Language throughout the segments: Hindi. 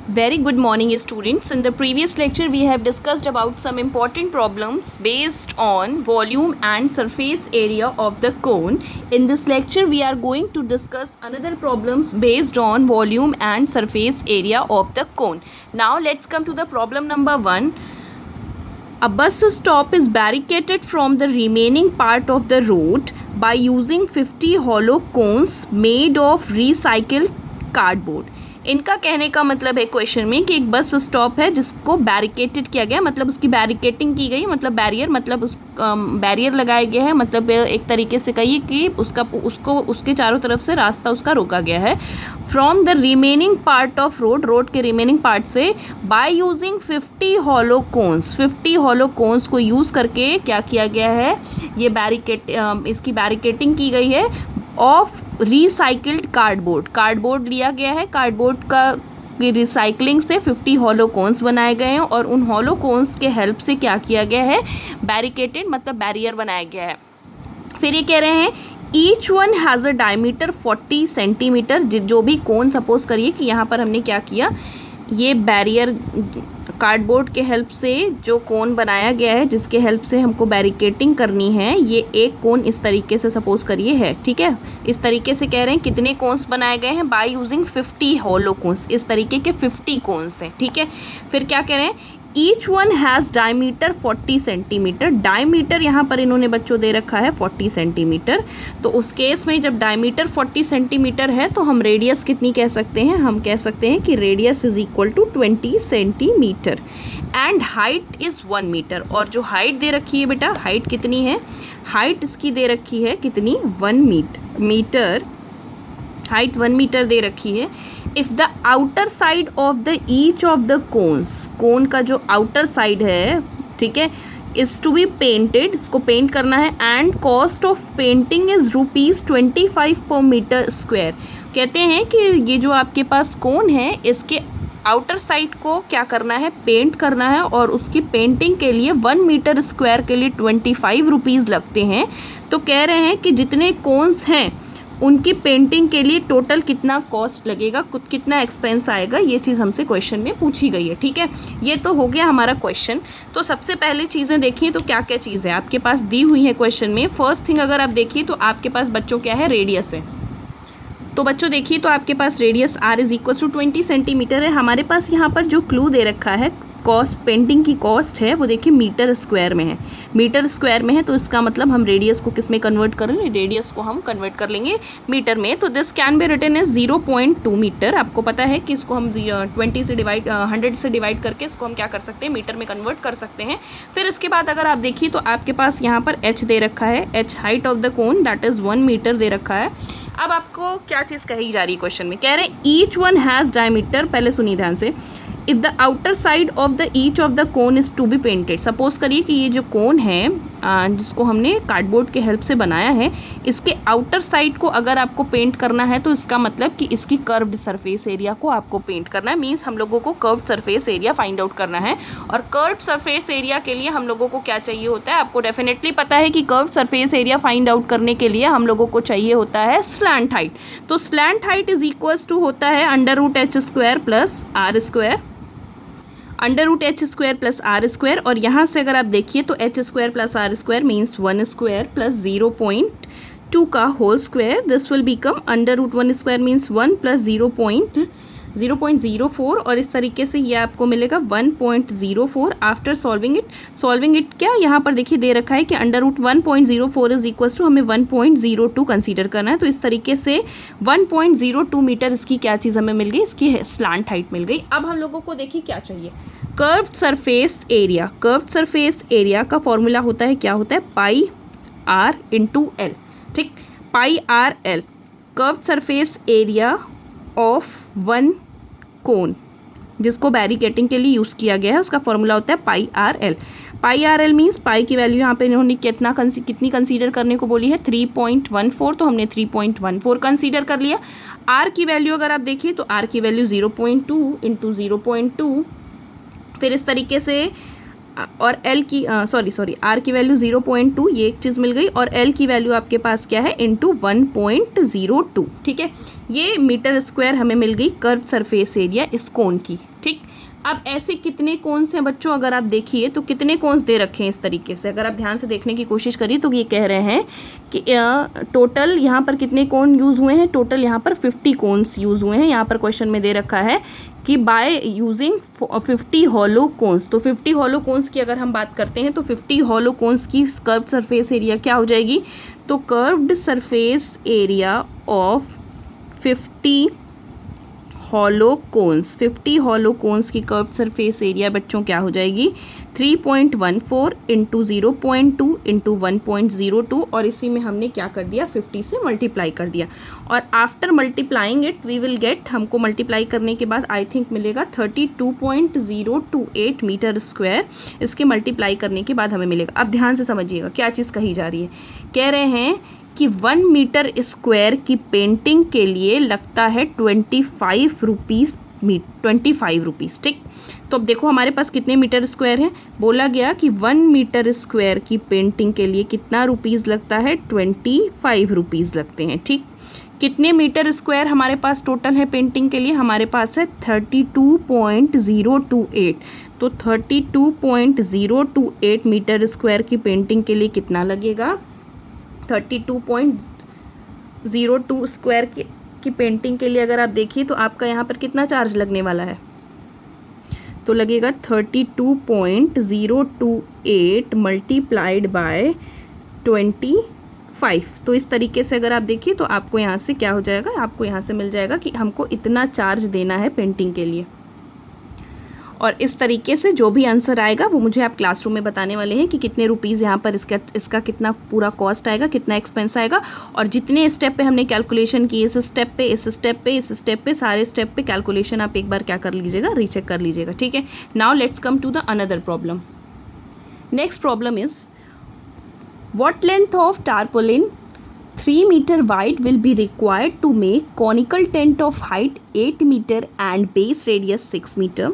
Very good morning, students. In the previous lecture, we have discussed about some important problems based on volume and surface area of the cone. In this lecture, we are going to discuss another problems based on volume and surface area of the cone. Now, let's come to the problem number 1. A bus stop is barricaded from the remaining part of the road by using 50 hollow cones made of recycled cardboard. इनका कहने का मतलब है क्वेश्चन में कि एक बस स्टॉप है जिसको बैरिकेटेड किया गया, मतलब उसकी बैरिकेटिंग की गई, मतलब बैरियर, मतलब उस बैरियर लगाया गया है, मतलब एक तरीके से कहिए कि उसके चारों तरफ से रास्ता उसका रोका गया है. From the remaining part of road के रिमेनिंग पार्ट से by using 50 hollow cones, 50 hollow cones को यूज़ करके क्या किया गया है, ये इसकी बैरिकेटिंग की गई है ऑफ रिसाइकिल्ड कार्डबोर्ड लिया गया है. कार्डबोर्ड का रिसाइकलिंग से 50 हॉलो कोन्स बनाए गए हैं और उन हॉलो कोन्स के हेल्प से क्या किया गया है, बैरिकेटेड मतलब बैरियर बनाया गया है. फिर ये कह रहे हैं each one has a diameter 40 centimetre. जो भी कोन, सपोज करिए कि यहाँ पर हमने क्या किया, ये बैरियर कार्डबोर्ड के हेल्प से जो कोन बनाया गया है जिसके हेल्प से हमको बैरिकेटिंग करनी है, ये एक कोन इस तरीके से सपोज करिए है, ठीक है. इस तरीके से कह रहे हैं कितने कोन्स बनाए गए हैं, बाय यूजिंग 50 हॉलो कोन्स, इस तरीके के 50 कोन्स हैं, ठीक है. फिर क्या कह रहे हैं, each one has diameter 40 centimetre. Diameter यहाँ पर इन्होंने बच्चों दे रखा है 40 सेंटीमीटर. तो उस केस में जब डायमीटर 40 सेंटीमीटर है तो हम रेडियस कितनी कह सकते हैं, हम कह सकते हैं कि radius is equal to 20 centimetre and height is 1 metre. और जो हाइट दे रखी है बेटा, हाइट कितनी है, हाइट इसकी दे रखी है कितनी, 1 मीटर. हाइट 1 मीटर दे रखी है. If the outer side of the each of the cones, cone का जो आउटर साइड है, ठीक है, इज़ टू बी पेंटेड, इसको पेंट करना है. And cost of painting is ₹25 per metre square. कहते हैं कि ये जो आपके पास कोन है इसके आउटर साइड को क्या करना है, पेंट करना है, और उसकी पेंटिंग के लिए 1 मीटर स्क्वायर के लिए ₹25 लगते हैं. तो कह रहे हैं कि जितने कोन्स हैं उनकी पेंटिंग के लिए टोटल कितना कॉस्ट लगेगा, कितना एक्सपेंस आएगा, ये चीज़ हमसे क्वेश्चन में पूछी गई है, ठीक है. ये तो हो गया हमारा क्वेश्चन. तो सबसे पहले चीज़ें देखिए तो क्या क्या चीज़ है आपके पास दी हुई है क्वेश्चन में. फर्स्ट थिंग अगर आप देखिए तो आपके पास बच्चों क्या है, रेडियस है. तो बच्चों देखिए तो आपके पास radius r is equal to 20 centimetre है. हमारे पास यहाँ पर जो क्लू दे रखा है, कॉस्ट, पेंटिंग की कॉस्ट है वो देखिए मीटर स्क्वायर में है, मीटर स्क्वायर में है. तो इसका मतलब हम रेडियस को किस में कन्वर्ट कर लेंगे, रेडियस को हम कन्वर्ट कर लेंगे मीटर में. तो this can be written as 0.2 metre. आपको पता है कि इसको हम 100 से डिवाइड करके इसको हम क्या कर सकते हैं, मीटर में कन्वर्ट कर सकते हैं. फिर इसके बाद अगर आप देखिए तो आपके पास यहाँ पर h दे रखा है, h height of the cone that is 1 metre दे रखा है. अब आपको क्या चीज़ कही जा रही है क्वेश्चन में, कह रहे हैं ईच वन हैज़ डायमीटर. पहले सुनिए ध्यान से. If the outer side of the each of the cone is to be painted. Suppose करिए कि ये जो कोन है जिसको हमने कार्डबोर्ड के हेल्प से बनाया है, इसके आउटर साइड को अगर आपको पेंट करना है तो इसका मतलब कि इसकी कर्व्ड सरफेस एरिया को आपको पेंट करना है. मीन्स हम लोगों को curved surface area find out करना है. और कर्व्ड सरफेस एरिया के लिए हम लोगों को क्या चाहिए होता है, आपको डेफिनेटली पता है कि curved surface area find out करने के लिए हम लोगों को चाहिए होता है स्लैंट हाइट. तो slant height is equals to होता है √h² plus r², √h² plus r². और यहाँ से अगर आप देखिए तो h² plus r² means 1² plus 0.2 का whole square. This will become √1² means 1 plus 0.04. और इस तरीके से ये आपको मिलेगा 1.04 आफ्टर सॉल्विंग इट. क्या यहाँ पर देखिए दे रखा है कि √1.04 इज इक्वल टू हमें 1.02 कंसीडर करना है. तो इस तरीके से 1.02 मीटर इसकी क्या चीज़ हमें मिल गई, इसकी स्लैंट हाइट मिल गई. अब हम लोगों को देखिए क्या चाहिए, curved surface area. Curved surface area का फॉर्मूला होता है, क्या होता है, पाई r इंटू एल, ठीक, पाई r l. Curved surface area of one कोन जिसको बैरिकेटिंग के लिए यूज़ किया गया है उसका फॉर्मूला होता है पाई r l. पाई r l मीन्स पाई की वैल्यू यहाँ पे इन्होंने कितनी कंसीडर करने को बोली है, 3.14. तो हमने 3.14 कंसीडर कर लिया. r की वैल्यू अगर आप देखिए तो r की वैल्यू 0.2 इंटू 0.2. फिर इस तरीके से और एल की सॉरी आर की वैल्यू 0.2, ये एक चीज़ मिल गई, और एल की वैल्यू आपके पास क्या है इंटू 1.02, ठीक है। ये मीटर स्क्वायर हमें मिल गई कर्व सरफेस एरिया इस कोन की, ठीक। अब ऐसे कितने कोन्स हैं बच्चों, अगर आप देखिए तो कितने कोन्स दे रखे हैं इस तरीके से, अगर आप ध्यान से देखने की कोशिश करिए तो ये कह रहे हैं कि टोटल यहाँ पर कितने कोन यूज़ हुए हैं, टोटल यहाँ पर 50 कोन्स यूज़ हुए हैं। यहाँ पर क्वेश्चन में दे रखा है कि बाय यूजिंग 50 हॉलो कोन्स, तो 50 हॉलो कोन्स की अगर हम बात करते हैं तो 50 हॉलो कोन्स की कर्व्ड सरफेस एरिया क्या हो जाएगी, तो curved surface area of 50 hollow cones, 50 hollow cones की कर्व्ड सरफेस एरिया बच्चों क्या हो जाएगी 3.14 इंटू 0.2 इंटू 1.02, और इसी में हमने क्या कर दिया 50 से मल्टीप्लाई कर दिया, और after multiplying it we will get, हमको मल्टीप्लाई करने के बाद आई थिंक मिलेगा 32.028 मीटर स्क्वायर, इसके मल्टीप्लाई करने के बाद हमें मिलेगा। अब ध्यान से समझिएगा क्या चीज़ कही जा रही है, कह रहे हैं कि 1 मीटर स्क्वायर की पेंटिंग के लिए लगता है 25 रुपीज़, ठीक। तो अब देखो हमारे पास कितने मीटर स्क्वायर हैं, बोला गया कि 1 मीटर स्क्वायर की पेंटिंग के लिए कितना रुपीज़ लगता है 25 रुपीज़ लगते हैं, ठीक। कितने मीटर स्क्वायर हमारे पास टोटल है पेंटिंग के लिए, हमारे पास है 32.028, तो 32.028 मीटर स्क्वायर की पेंटिंग के लिए कितना लगेगा, 32.02 स्क्वायर की पेंटिंग के लिए अगर आप देखिए तो आपका यहाँ पर कितना चार्ज लगने वाला है, तो लगेगा 32.028 मल्टीप्लाइड बाय 25। तो इस तरीके से अगर आप देखिए तो आपको यहाँ से क्या हो जाएगा, आपको यहाँ से मिल जाएगा कि हमको इतना चार्ज देना है पेंटिंग के लिए, और इस तरीके से जो भी आंसर आएगा वो मुझे आप क्लासरूम में बताने वाले हैं कि कितने रुपीज़ यहाँ पर इसका कितना पूरा कॉस्ट आएगा, कितना एक्सपेंस आएगा, और जितने स्टेप पे हमने कैलकुलेशन की, इस स्टेप पे सारे स्टेप पे कैलकुलेशन आप एक बार क्या कर लीजिएगा, रीचेक कर लीजिएगा, ठीक है। Now let's come to the another problem. Next problem is what length of tarpaulin 3 meter wide will be required to make conical tent of height 8 meter and base radius 6 meter.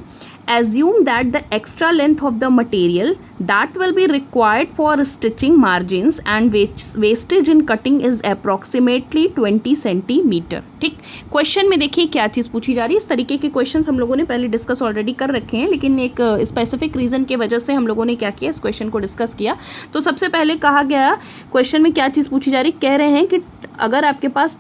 Assume that the extra length of the material that will be required for stitching margins and wastage in cutting is approximately 20 centimeter. ठीक, क्वेश्चन में देखिए क्या चीज़ पूछी जा रही है। इस तरीके के क्वेश्चंस हम लोगों ने पहले डिस्कस ऑलरेडी कर रखे हैं, लेकिन एक स्पेसिफिक रीज़न की वजह से हम लोगों ने क्या किया, इस क्वेश्चन को डिस्कस किया। तो सबसे पहले कहा गया क्वेश्चन में क्या चीज़ पूछी जा रही, कह रहे हैं कि अगर आपके पास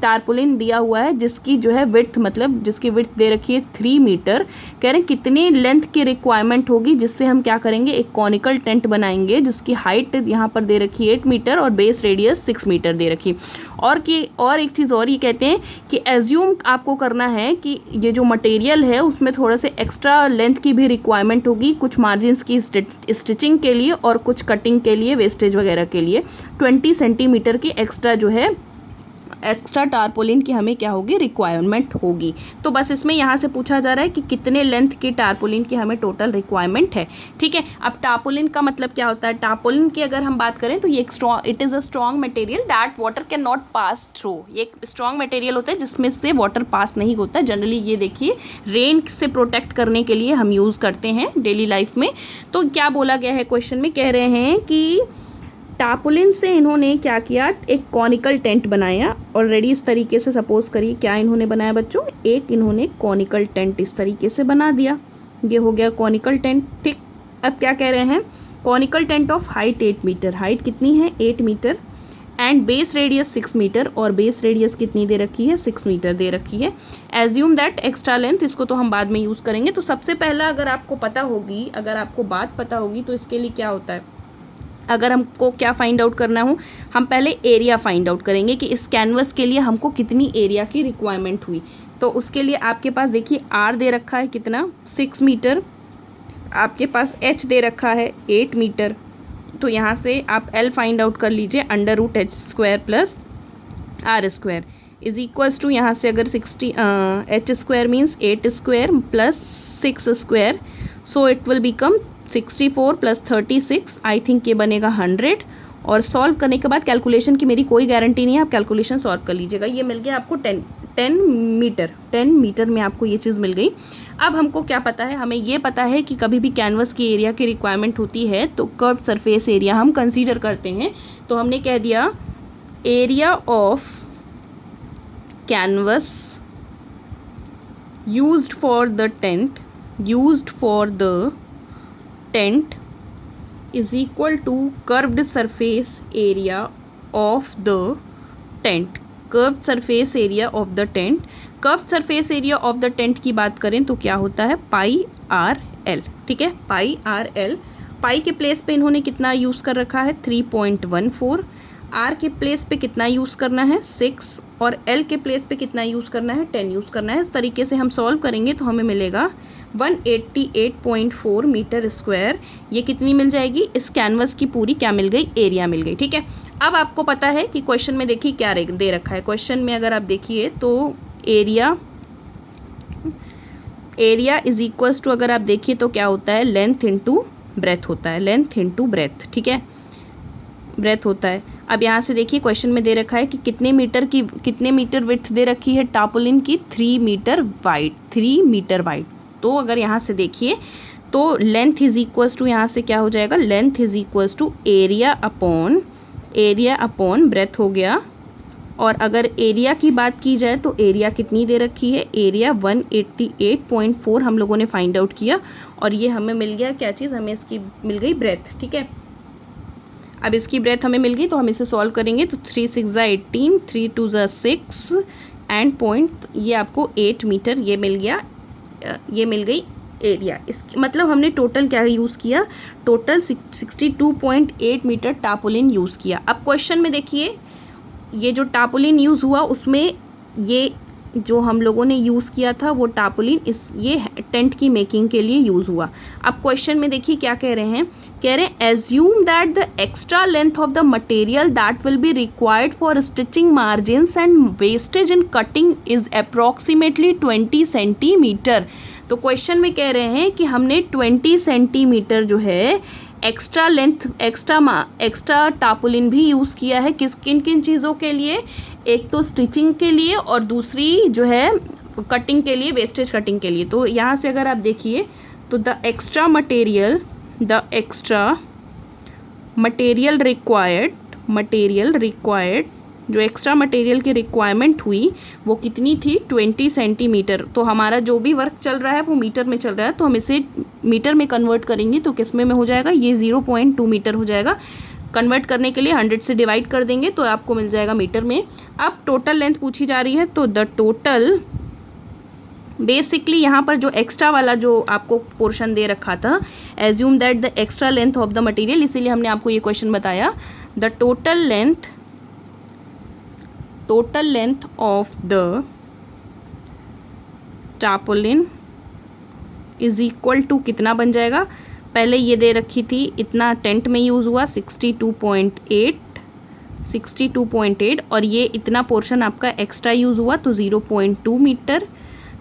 टारपोलिन दिया हुआ है जिसकी जो है विड्थ, मतलब जिसकी विड्थ दे रखी है 3 मीटर, कह रहे हैं कितनी लेंथ की रिक्वायरमेंट होगी जिससे हम क्या करेंगे, एक कॉनिकल टेंट बनाएंगे जिसकी हाइट यहाँ पर दे रखी है 8 मीटर और बेस रेडियस 6 मीटर दे रखी। और एक चीज़ और ये कहते हैं कि एज्यूम आपको करना है कि ये जो मटेरियल है उसमें थोड़ा से एक्स्ट्रा लेंथ की भी रिक्वायरमेंट होगी, कुछ मार्जिन्स की स्टिचिंग के लिए और कुछ कटिंग के लिए, वेस्टेज वगैरह के लिए 20 सेंटीमीटर की एक्स्ट्रा टारपोलिन की हमें क्या होगी, रिक्वायरमेंट होगी। तो बस इसमें यहाँ से पूछा जा रहा है कि कितने लेंथ की टारपोलिन की हमें टोटल रिक्वायरमेंट है, ठीक है। अब टारपोलिन का मतलब क्या होता है, टारपोलिन की अगर हम बात करें तो ये it is a strong material that water can not pass through. ये एक स्ट्रॉन्ग मटेरियल होता है जिसमें से वाटर पास नहीं होता। जनरली ये देखिए रेन से प्रोटेक्ट करने के लिए हम यूज़ करते हैं डेली लाइफ में। तो क्या बोला गया है क्वेश्चन में, कह रहे हैं कि टारपोलिन से इन्होंने क्या किया, एक कॉनिकल टेंट बनाया। ऑलरेडी इस तरीके से सपोज करिए क्या इन्होंने बनाया बच्चों, एक इन्होंने कॉनिकल टेंट इस तरीके से बना दिया, ये हो गया कॉनिकल टेंट, ठीक। अब क्या कह रहे हैं, conical tent of height 8 metre, height कितनी है 8 metre, and base radius 6 metre, और बेस रेडियस कितनी दे रखी है 6 मीटर दे रखी है। एज्यूम दैट एक्स्ट्रा लेंथ, इसको तो हम बाद में यूज़ करेंगे। तो सबसे पहला अगर आपको बात पता होगी तो इसके लिए क्या होता है, अगर हमको क्या फाइंड आउट करना हो, हम पहले एरिया फाइंड आउट करेंगे कि इस कैनवस के लिए हमको कितनी एरिया की रिक्वायरमेंट हुई। तो उसके लिए आपके पास देखिए आर दे रखा है कितना 6 मीटर, आपके पास एच दे रखा है 8 मीटर। तो यहाँ से आप एल फाइंड आउट कर लीजिए, √h² plus r² is equals to, यहाँ से अगर 60 h² means 8² plus 6², so it will become 64 plus 36, I think ये बनेगा 100। और सॉल्व करने के बाद कैलकुलेशन की मेरी कोई गारंटी नहीं है, आप कैलकुलेशन सॉल्व कर लीजिएगा। ये मिल गया आपको 10 मीटर में आपको ये चीज़ मिल गई। अब हमको क्या पता है, हमें ये पता है कि कभी भी कैनवस की एरिया की रिक्वायरमेंट होती है तो कर्व्ड सरफेस एरिया हम कंसीडर करते हैं। तो हमने कह दिया area of canvas used for the tent is equal to curved surface area of the tent। Curved surface area of the tent, curved surface area of the tent की बात करें तो क्या होता है पाई आर एल। ठीक है, पाई आर एल। पाई के प्लेस पे इन्होंने कितना यूज़ कर रखा है 3.14, आर के प्लेस पे कितना यूज़ करना है 6 और एल के प्लेस पे कितना यूज़ करना है 10 यूज़ करना है। इस तरीके से हम सॉल्व करेंगे तो हमें मिलेगा 188.4 मीटर स्क्वायर। ये कितनी मिल जाएगी, इस कैनवस की पूरी क्या मिल गई, एरिया मिल गई। ठीक है, अब आपको पता है कि क्वेश्चन में देखिए क्या दे रखा है। क्वेश्चन में अगर आप देखिए तो एरिया इज इक्वल्स टू, अगर आप देखिए तो क्या होता है लेंथ इनटू ब्रेथ होता है, लेंथ इनटू ब्रेथ। ठीक है, ब्रेथ होता है। अब यहाँ से देखिए क्वेश्चन में दे रखा है कि कितने मीटर विड्थ दे रखी है टार्पोलिन की 3 मीटर वाइड। तो अगर यहाँ से देखिए तो लेंथ इज इक्वल्स टू, यहाँ से क्या हो जाएगा, length is equals to area upon breadth हो गया। और अगर एरिया की बात की जाए तो एरिया कितनी दे रखी है, एरिया 188.4 हम लोगों ने फाइंड आउट किया और ये हमें मिल गया क्या चीज़, हमें इसकी मिल गई ब्रेथ। ठीक है, अब इसकी ब्रेथ हमें मिल गई तो हम इसे सॉल्व करेंगे तो 3 6 18, 3 2 6 एंड पॉइंट, ये आपको 8 मीटर ये मिल गया, ये मिल गई एरिया। इसकी मतलब हमने टोटल क्या यूज़ किया, टोटल 62.8 मीटर टार्पोलिन यूज़ किया। अब क्वेश्चन में देखिए ये जो टार्पोलिन यूज़ हुआ उसमें ये जो हम लोगों ने यूज़ किया था वो टार्पोलिन ये टेंट की मेकिंग के लिए यूज़ हुआ। अब क्वेश्चन में देखिए क्या कह रहे हैं, assume that the extra length of the material that will be required for stitching margins and wastage in cutting is approximately 20 centimetre. तो क्वेश्चन में कह रहे हैं कि हमने 20 सेंटीमीटर जो है एक्स्ट्रा लेंथ एक्स्ट्रा टार्पोलिन भी यूज़ किया है। किन किन चीज़ों के लिए, एक तो स्टिचिंग के लिए और दूसरी जो है कटिंग के लिए, वेस्टेज कटिंग के लिए। तो यहाँ से अगर आप देखिए तो द एक्स्ट्रा मटेरियल रिक्वायर्ड जो एक्स्ट्रा मटेरियल की रिक्वायरमेंट हुई वो कितनी थी 20 सेंटीमीटर। तो हमारा जो भी वर्क चल रहा है वो मीटर में चल रहा है तो हम इसे मीटर में कन्वर्ट करेंगे तो किस में हो जाएगा, ये 0.2 मीटर हो जाएगा। कन्वर्ट करने के लिए 100 से डिवाइड कर देंगे तो आपको मिल जाएगा मीटर में। अब टोटल लेंथ पूछी जा रही है तो द टोटल बेसिकली यहाँ पर जो एक्स्ट्रा वाला जो आपको पोर्शन दे रखा था, assume that the extra length of the material, इसीलिए हमने आपको ये क्वेश्चन बताया। The total length of the tarpaulin is equal to कितना बन जाएगा, पहले ये दे रखी थी इतना टेंट में यूज़ हुआ 62.8 और ये इतना पोर्शन आपका एक्स्ट्रा यूज़ हुआ तो 0.2 मीटर।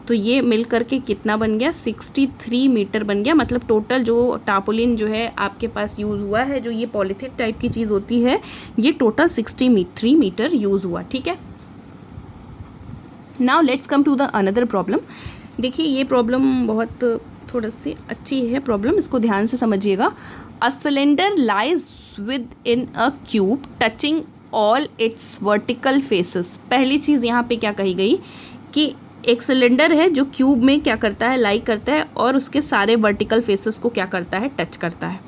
तो ये मिल करके कितना बन गया 63 मीटर बन गया। मतलब टोटल जो टार्पोलिन जो है आपके पास यूज़ हुआ है, जो ये पॉलीथिन टाइप की चीज़ होती है, ये टोटल 63 मीटर यूज़ हुआ। ठीक है, now let's come to the another problem. देखिए ये प्रॉब्लम बहुत थोड़ा सी अच्छी है प्रॉब्लम, इसको ध्यान से समझिएगा। A cylinder lies with in a cube touching all it's vertical faces. पहली चीज़ यहाँ पे क्या कही गई कि एक सिलेंडर है जो क्यूब में क्या करता है, लाई करता है और उसके सारे वर्टिकल फेसेस को क्या करता है, टच करता है।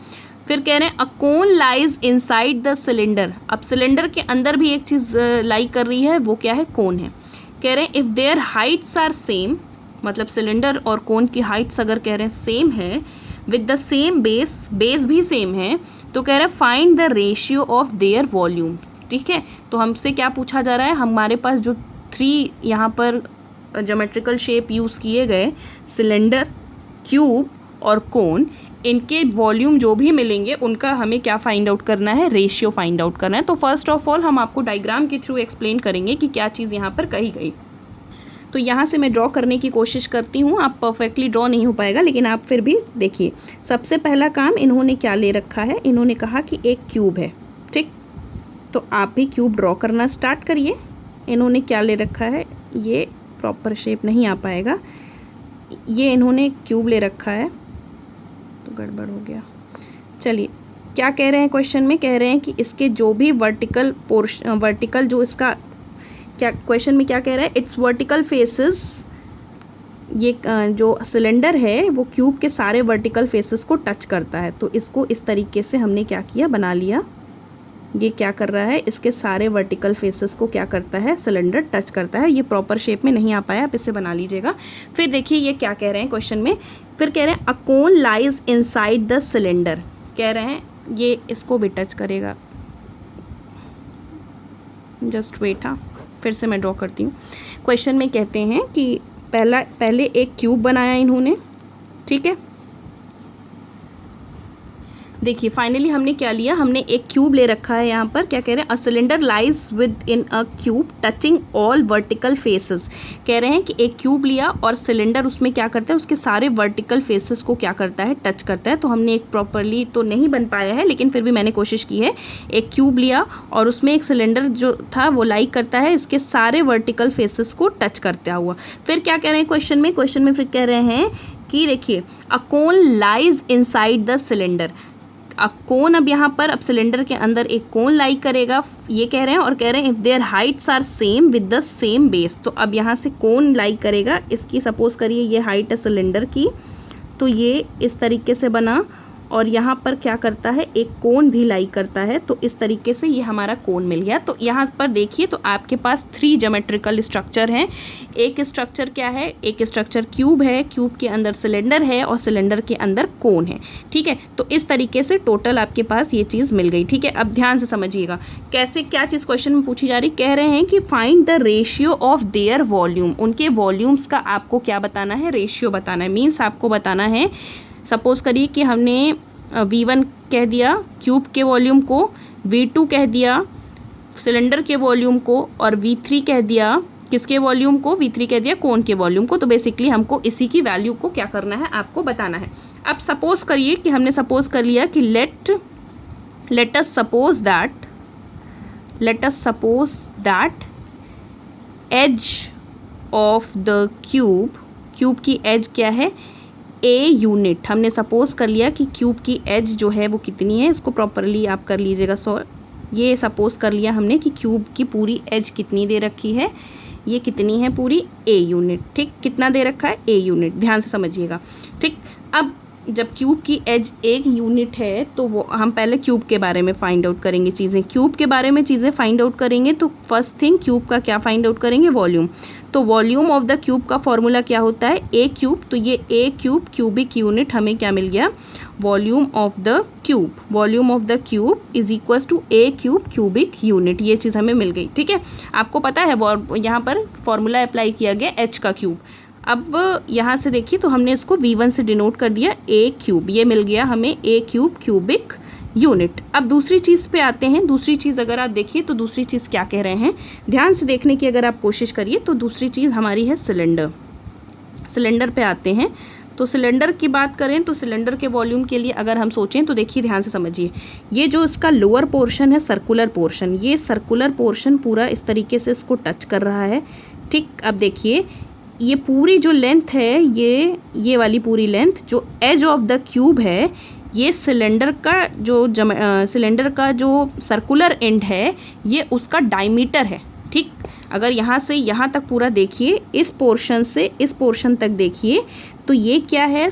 फिर कह रहे हैं अ कोन लाइज इनसाइड द सिलेंडर। अब सिलेंडर के अंदर भी एक चीज़ लाई कर रही है, वो क्या है, कोन है। कह रहे हैं if their heights are same, मतलब सिलेंडर और कोन की हाइट्स अगर कह रहे हैं सेम है विद द सेम बेस भी सेम है, तो कह रहे हैं find the ratio of their volume. ठीक है, तो हमसे क्या पूछा जा रहा है, हमारे पास जो 3 यहाँ पर ज्योमेट्रिकल शेप यूज़ किए गए, सिलेंडर, क्यूब और कोन, इनके वॉल्यूम जो भी मिलेंगे उनका हमें क्या फाइंड आउट करना है, रेशियो फाइंड आउट करना है। तो फर्स्ट ऑफ ऑल हम आपको डायग्राम के थ्रू एक्सप्लेन करेंगे कि क्या चीज़ यहाँ पर कही गई। तो यहाँ से मैं ड्रॉ करने की कोशिश करती हूँ, आप परफेक्टली ड्रॉ नहीं हो पाएगा लेकिन आप फिर भी देखिए। सबसे पहला काम इन्होंने क्या ले रखा है, इन्होंने कहा कि एक क्यूब है। ठीक, तो आप भी क्यूब ड्रॉ करना स्टार्ट करिए। इन्होंने क्या ले रखा है, ये प्रॉपर शेप नहीं आ पाएगा। ये इन्होंने क्यूब ले रखा है तो गड़बड़ हो गया। चलिए, क्या कह रहे हैं क्वेश्चन में? कह रहे हैं कि इसके जो भी वर्टिकल जो इसका क्या क्वेश्चन में क्या कह रहा है, इट्स वर्टिकल फेसेस, ये जो सिलेंडर है वो क्यूब के सारे वर्टिकल फेसेस को टच करता है। तो इसको इस तरीके से हमने क्या किया, बना लिया। ये क्या कर रहा है, इसके सारे वर्टिकल फेसेस को क्या करता है, सिलेंडर टच करता है। ये प्रॉपर शेप में नहीं आ पाया, आप इसे बना लीजिएगा। फिर देखिए ये क्या कह रहे हैं क्वेश्चन में, फिर कह रहे हैं अ कोन लाइज इनसाइड द सिलेंडर। कह रहे हैं ये इसको भी टच करेगा। जस्ट वेट, हाँ फिर से मैं ड्रॉ करती हूँ। क्वेश्चन में कहते हैं कि पहले एक क्यूब बनाया इन्होंने, ठीक है। देखिए फाइनली हमने क्या लिया, हमने एक क्यूब ले रखा है यहाँ पर। क्या कह रहे हैं, a cylinder lies with in a cube touching all vertical faces. कह रहे हैं कि एक क्यूब लिया और सिलेंडर उसमें क्या करता है, उसके सारे वर्टिकल फेसेस को क्या करता है, टच करता है। तो हमने एक प्रॉपरली तो नहीं बन पाया है, लेकिन फिर भी मैंने कोशिश की है। एक क्यूब लिया और उसमें एक सिलेंडर जो था वो लाई करता है इसके सारे वर्टिकल फेसेस को टच करता हुआ। फिर क्या कह रहे हैं क्वेश्चन में फिर कह रहे हैं कि देखिए अ कोन लाइज इनसाइड द सिलेंडर। अब कोन, अब यहाँ पर अब सिलेंडर के अंदर एक कोन लाई करेगा, ये कह रहे हैं। और कह रहे हैं if their heights are same with the same base. तो अब यहाँ से कोन लाई करेगा, इसकी सपोज करिए ये हाइट है सिलेंडर की, तो ये इस तरीके से बना और यहाँ पर क्या करता है, एक कोन भी लाई करता है। तो इस तरीके से ये हमारा कोन मिल गया। तो यहाँ पर देखिए तो आपके पास 3 ज्योमेट्रिकल स्ट्रक्चर हैं। एक स्ट्रक्चर क्या है, एक स्ट्रक्चर क्यूब है, क्यूब के अंदर सिलेंडर है और सिलेंडर के अंदर कोन है, ठीक है। तो इस तरीके से टोटल आपके पास ये चीज़ मिल गई, ठीक है। अब ध्यान से समझिएगा कैसे क्या चीज़ क्वेश्चन में पूछी जा रही। कह रहे हैं कि find the ratio of their volume. उनके वॉल्यूम्स का आपको क्या बताना है, रेशियो बताना है। मीन्स आपको बताना है, सपोज करिए कि हमने V1 कह दिया क्यूब के वॉल्यूम को, V2 कह दिया सिलेंडर के वॉल्यूम को, और V3 कह दिया किसके वॉल्यूम को, V3 कह दिया कोन के वॉल्यूम को। तो बेसिकली हमको इसी की वैल्यू को क्या करना है, आपको बताना है। अब सपोज करिए कि हमने सपोज कर लिया कि let us suppose that edge of the cube की एज क्या है, ए यूनिट। हमने सपोज कर लिया कि क्यूब की एज जो है वो कितनी है, इसको प्रॉपरली आप कर लीजिएगा सॉल्व। ये सपोज कर लिया हमने कि क्यूब की पूरी एज कितनी दे रखी है, ये कितनी है पूरी, ए यूनिट, ठीक। कितना दे रखा है, ए यूनिट, ध्यान से समझिएगा, ठीक। अब जब क्यूब की एज 1 यूनिट है तो वो हम पहले क्यूब के बारे में फाइंड आउट करेंगे चीज़ें। क्यूब के बारे में चीज़ें फाइंड आउट करेंगे तो फर्स्ट थिंग क्यूब का क्या फाइंड आउट करेंगे, वॉल्यूम। तो वॉल्यूम ऑफ द क्यूब का फॉर्मूला क्या होता है, ए क्यूब। तो ये ए क्यूब क्यूबिक यूनिट हमें क्या मिल गया, volume of the cube. Volume of the cube is equal to A cube cubic unit. ये चीज़ हमें मिल गई, ठीक है। आपको पता है यहाँ पर फॉर्मूला अप्लाई किया गया एच का क्यूब। अब यहाँ से देखिए तो हमने इसको V1 से डिनोट कर दिया ए क्यूब, ये मिल गया हमें ए क्यूब क्यूबिक यूनिट। अब दूसरी चीज़ पे आते हैं। दूसरी चीज़ अगर आप देखिए तो दूसरी चीज़ क्या कह रहे हैं, ध्यान से देखने की अगर आप कोशिश करिए तो दूसरी चीज़ हमारी है सिलेंडर। सिलेंडर पे आते हैं तो सिलेंडर की बात करें तो सिलेंडर के वॉल्यूम के लिए अगर हम सोचें तो देखिए ध्यान से समझिए, ये जो इसका लोअर पोर्शन है सर्कुलर पोर्शन, ये सर्कुलर पोर्शन पूरा इस तरीके से इसको टच कर रहा है, ठीक। अब देखिए ये पूरी जो लेंथ है, ये वाली पूरी लेंथ जो एज ऑफ द क्यूब है, ये सिलेंडर का जो सर्कुलर एंड है ये उसका डायमीटर है, ठीक। अगर यहाँ से यहाँ तक पूरा देखिए, इस पोर्शन से इस पोर्शन तक देखिए तो ये क्या है,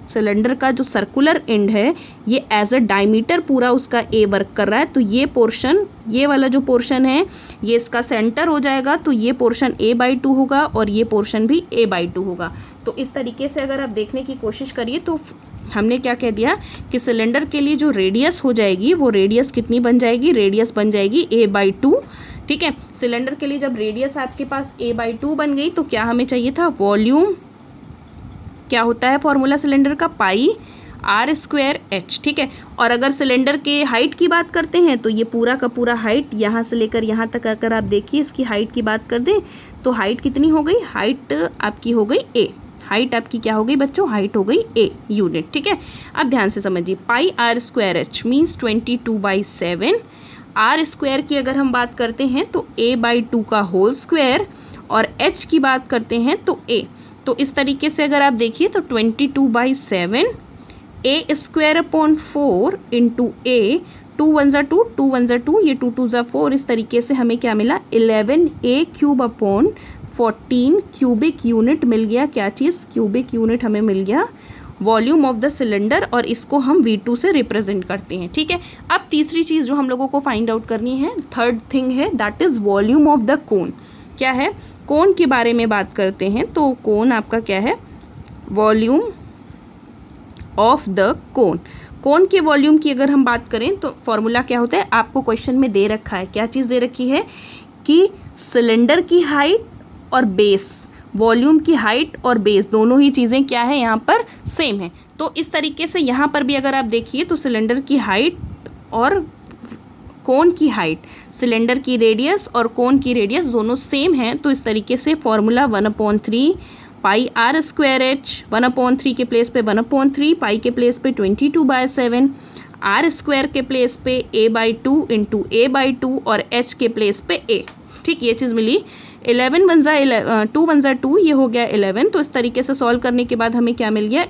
सिलेंडर का जो सर्कुलर एंड है ये एज अ डायमीटर पूरा उसका ए वर्क कर रहा है। तो ये पोर्शन, ये वाला जो पोर्शन है ये इसका सेंटर हो जाएगा, तो ये पोर्शन a/2 होगा और ये पोर्शन भी a/2 होगा। तो इस तरीके से अगर आप देखने की कोशिश करिए तो हमने क्या कह दिया कि सिलेंडर के लिए जो रेडियस हो जाएगी वो रेडियस कितनी बन जाएगी, रेडियस बन जाएगी a/2, ठीक है। सिलेंडर के लिए जब रेडियस आपके पास a/2 बन गई तो क्या हमें चाहिए था, वॉल्यूम। क्या होता है फॉर्मूला सिलेंडर का, पाई r² h, ठीक है। और अगर सिलेंडर के हाइट की बात करते हैं तो ये पूरा का पूरा हाइट यहाँ से लेकर यहाँ तक अगर आप देखिए इसकी हाइट की बात कर दें तो हाइट कितनी हो गई, हाइट आपकी हो गई a। हाइट आपकी क्या हो गई बच्चों, हाइट हो गई a यूनिट, ठीक है। अब ध्यान से समझिए, pi r² h means 22/7 r square की अगर हम बात करते हैं तो a/2 का होल स्क्वायर, और h की बात करते हैं तो a। तो इस तरीके से अगर आप देखिए तो 22/7 a square upon 4 into a, 2 1 ज़ा 2, 2 1 ज़ा 2, ये 2 2 ज़ा 4, इस तरीके से हमें क्या मिला 11a³ अपॉन 14 क्यूबिक यूनिट मिल गया। क्या चीज़? क्यूबिक यूनिट हमें मिल गया वॉल्यूम ऑफ द सिलेंडर, और इसको हम V2 से रिप्रेजेंट करते हैं। ठीक है, अब तीसरी चीज़ जो हम लोगों को फाइंड आउट करनी है, थर्ड थिंग है, that is volume of the कोन। क्या है? कोन के बारे में बात करते हैं, तो कोन आपका क्या है? Volume of the cone. Cone के वॉल्यूम की अगर हम बात करें तो फॉर्मूला क्या होता है? आपको क्वेश्चन में दे रखा है, क्या चीज़ दे रखी है कि सिलेंडर की हाइट और बेस, वॉल्यूम की हाइट और बेस दोनों ही चीज़ें क्या है यहाँ पर? सेम है। तो इस तरीके से यहाँ पर भी अगर आप देखिए तो सिलेंडर की हाइट और कोन की हाइट, सिलेंडर की रेडियस और कोन की रेडियस दोनों सेम हैं। तो इस तरीके से formula 1/3 pi r square h, 1/3 के प्लेस पे 1/3, पाई के प्लेस पे 22/7, आर स्क्वायर के प्लेस पे a/2 इंटू a/2 और h के प्लेस पे a। ठीक, ये चीज़ मिली। 11 1 ज़ा 2 1 ज़ा 2, ये हो गया 11। तो इस तरीके से सॉल्व करने के बाद हमें क्या मिल गया?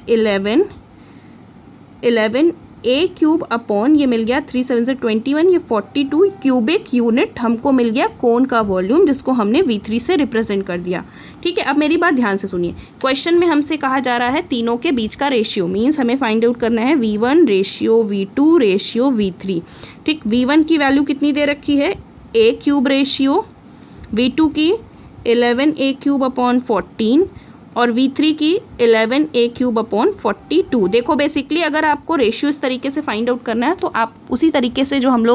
11a³ अपॉन, ये मिल गया 3 7 ज़ा 21, ये 42 क्यूबिक यूनिट हमको मिल गया कोन का वॉल्यूम, जिसको हमने V3 से रिप्रेजेंट कर दिया। ठीक है, अब मेरी बात ध्यान से सुनिए। क्वेश्चन में हमसे कहा जा रहा है तीनों के बीच का रेशियो, मीन्स हमें फाइंड आउट करना है V1 ratio V2 ratio V3। ठीक, V1 की वैल्यू कितनी दे रखी है? a³ रेशियो, V2 की 11a³ अपॉन 14 और V3 की 11a³ अपॉन 42। देखो बेसिकली अगर आपको रेशियो इस तरीके से फाइंड आउट करना है तो आप उसी तरीके से जो हम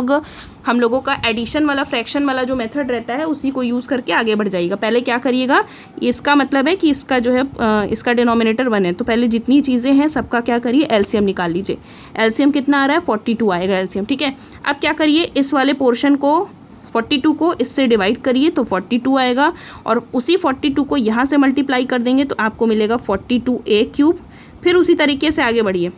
लोगों का एडिशन वाला, फ्रैक्शन वाला जो मेथड रहता है उसी को यूज़ करके आगे बढ़ जाइएगा। पहले क्या करिएगा, इसका मतलब है कि इसका जो है इसका डिनोमिनेटर 1 है, तो पहले जितनी चीज़ें हैं सबका क्या करिए? एलसीएम निकाल लीजिए। एलसीएम कितना आ रहा है? 42 आएगा एलसीएम। ठीक है, अब क्या करिए, इस वाले पोर्शन को 42 को इससे डिवाइड करिए तो 42 आएगा, और उसी 42 को यहाँ से मल्टीप्लाई कर देंगे तो आपको मिलेगा 42a³। फिर उसी तरीके से आगे बढ़िए,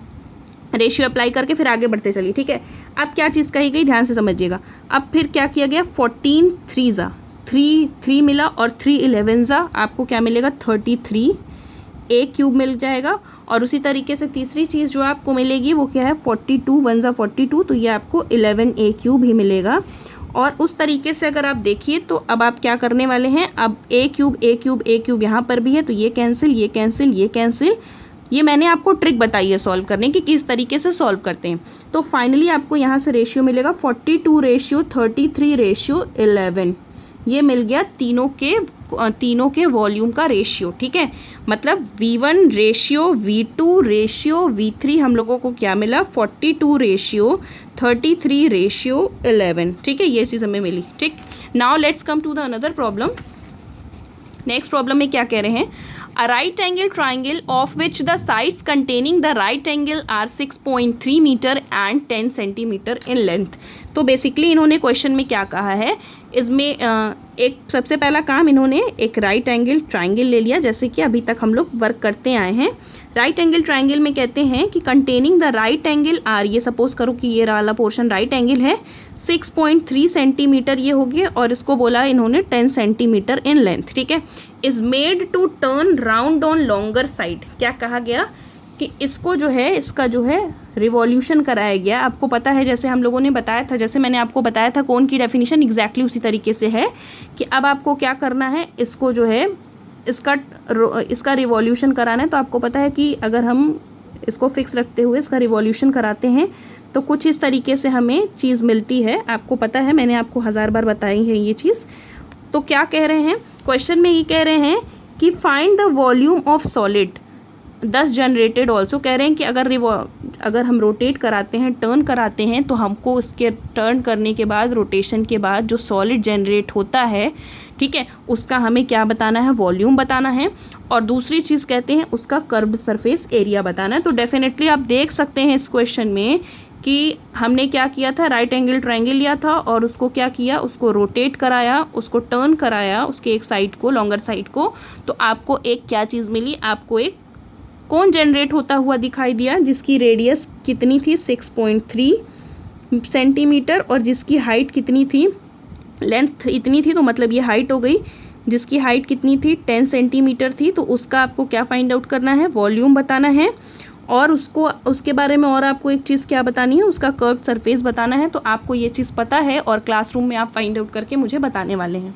रेशियो अप्लाई करके फिर आगे बढ़ते चलिए। ठीक है, अब क्या चीज़ कही गई ध्यान से समझिएगा। अब फिर क्या किया गया? 14 3 ज़ा 3 मिला, और 3 11 ज़ा आपको क्या मिलेगा? 33a³ मिल जाएगा। और उसी तरीके से तीसरी चीज़ जो आपको मिलेगी वो क्या है? 42 1 ज़ा 42, तो ये आपको 11a³ ही मिलेगा। और उस तरीके से अगर आप देखिए तो अब आप क्या करने वाले हैं? अब a³ यहाँ पर भी है, तो ये कैंसिल, ये कैंसिल, ये कैंसिल। ये मैंने आपको ट्रिक बताई है सॉल्व करने की, किस तरीके से सॉल्व करते हैं। तो फाइनली आपको यहाँ से रेशियो मिलेगा 42 रेशियो 33 रेशियो 11। ये मिल गया तीनों के वॉल्यूम का रेशियो। ठीक है, मतलब V1 ratio V2 ratio V3 हम लोगों को क्या मिला? 42 रेशियो 33 रेशियो 11। ठीक है, ये चीज़ हमें मिली। ठीक, now let's come to the another problem. Next problem में क्या कह रहे हैं? A right angle triangle of which the sides containing the right angle are 6.3 metre and 10 centimetre in length। तो बेसिकली इन्होंने क्वेश्चन में क्या कहा है, इसमें एक सबसे पहला काम इन्होंने एक राइट एंगल ट्राइंगल ले लिया, जैसे कि अभी तक हम लोग वर्क करते आए हैं। राइट एंगल ट्राइंगल में कहते हैं कि containing the right angle are, ये सपोज करो कि ये वाला पोर्शन राइट एंगल है, 6.3 सेंटीमीटर ये हो गया, और इसको बोला इन्होंने 10 सेंटीमीटर इन लेंथ। ठीक है, is made to turn round on longer side. क्या कहा गया कि इसको जो है, इसका जो है रिवॉल्यूशन कराया गया। आपको पता है, जैसे हम लोगों ने बताया था, जैसे मैंने आपको बताया था कोन की डेफिनेशन एग्जैक्टली उसी तरीके से है कि अब आपको क्या करना है, इसको जो है इसका रिवॉल्यूशन कराना है। तो आपको पता है कि अगर हम इसको फिक्स रखते हुए इसका रिवॉल्यूशन कराते हैं तो कुछ इस तरीके से हमें चीज़ मिलती है। आपको पता है, मैंने आपको 1000 बार बताई है ये चीज़। तो क्या कह रहे हैं क्वेश्चन में? ये कह रहे हैं कि find the volume of solid दस जनरेटेड ऑल्सो। कह रहे हैं कि अगर हम रोटेट कराते हैं, टर्न कराते हैं, तो हमको उसके टर्न करने के बाद, रोटेशन के बाद जो सॉलिड जनरेट होता है, ठीक है, उसका हमें क्या बताना है? वॉल्यूम बताना है। और दूसरी चीज़ कहते हैं उसका कर्व्ड सरफेस एरिया बताना है। तो डेफिनेटली आप देख सकते हैं इस क्वेश्चन में कि हमने क्या किया था, राइट एंगल ट्रायंगल लिया था और उसको क्या किया, उसको रोटेट कराया, उसको टर्न कराया, उसके एक साइड को, लॉन्गर साइड को। तो आपको एक क्या चीज़ मिली? आपको एक कोन जनरेट होता हुआ दिखाई दिया जिसकी रेडियस कितनी थी? 6.3 सेंटीमीटर और जिसकी हाइट कितनी थी, लेंथ इतनी थी, तो मतलब ये हाइट हो गई। जिसकी हाइट कितनी थी 10 सेंटीमीटर थी, तो उसका आपको क्या फाइंड आउट करना है, वॉल्यूम बताना है। और उसके बारे में और आपको एक चीज़ क्या बतानी है, उसका कर्व सरफेस बताना है। तो आपको ये चीज़ पता है और क्लासरूम में आप फाइंड आउट करके मुझे बताने वाले हैं।